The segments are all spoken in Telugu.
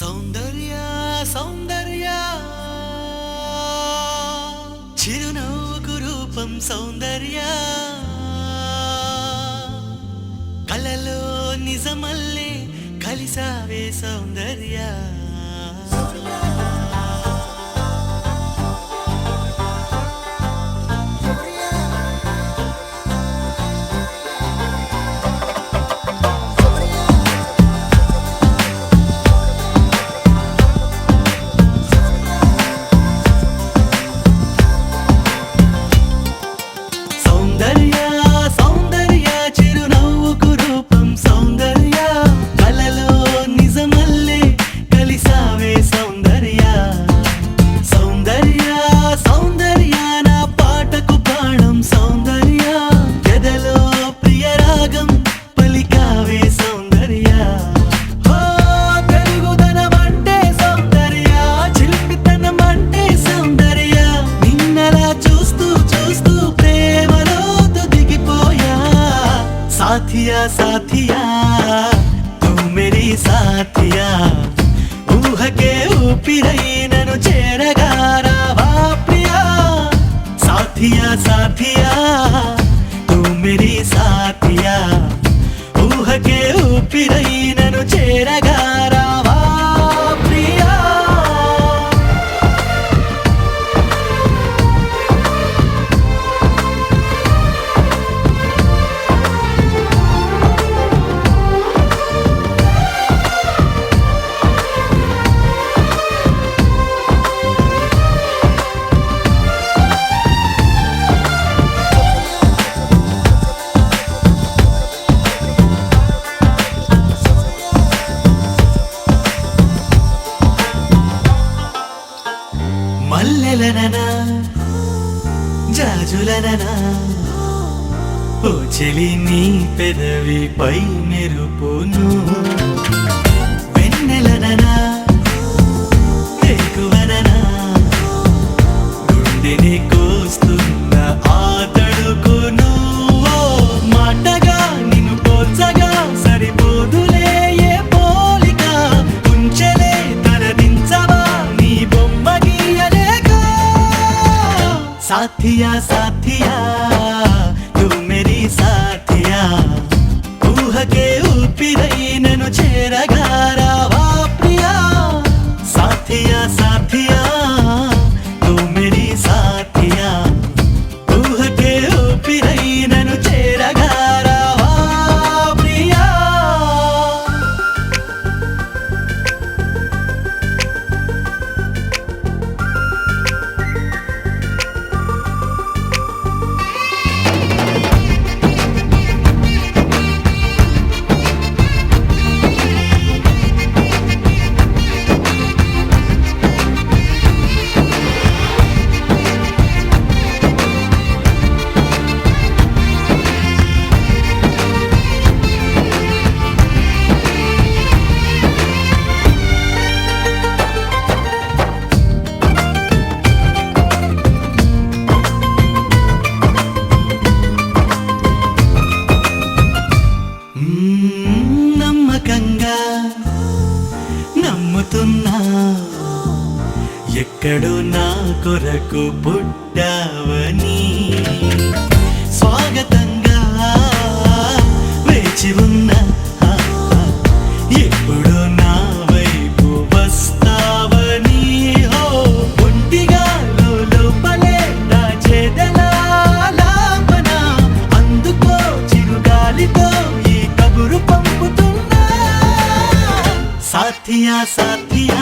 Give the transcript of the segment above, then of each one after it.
సౌందర్య సౌందర్య చిరునవ్వుకు రూపం సౌందర్య కలలో నిజమల్లే కలిసావే సౌందర్య साथिया साथिया तू मेरी साथिया ऊह के ऊपिरई ननु चेरगा रावा प्रिया साथिया साथिया तू मेरी साथिया ऊह के ऊपिरई ननु चेरगा रावा प्रिया మల్లెలననా జాజులననా ఓ చెలి నీ పెదవిపై మెరుపును వెన్నెలననా ఎక్కువననా గుండెని కోస్తున్న ఆ తడుకును మాటగా నిన్ను పోల్చగా సరిపోదులే ఏ పోలిక ఉంచలే తలదించవా నీ బొమ్మ साथिया साथिया तू मेरी साथिया ऊह के ऊपिरई ननु चेरगा रावा प्रिया साथिया साथिया तू मेरी साथिया ऊह के ऊपिरई ननु चेरगा रावा प्रिया నమ్మకంగా నమ్ముతున్నా ఎక్కడో నా కొరకు పుట్టావని స్వాగతంగా వేచి ఉన్నా ఎప్పుడు నా వైపు వస్తావని ఒంటిగా లోపలే దాచేదలా లాపన అందుకో చిరుగాలితో ఈ కబురు పంపుతున్నా साथिया साथिया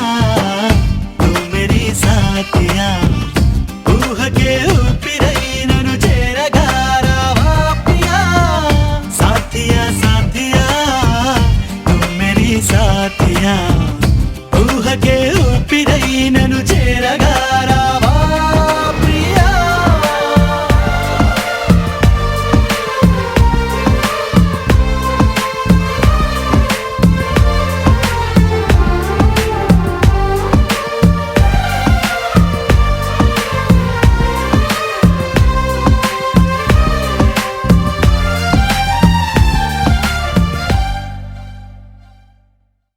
तू मेरी साथिया ऊह के ऊपिरई ननु चेरगा रावा प्रिया साथिया साथिया तू मेरी साथिया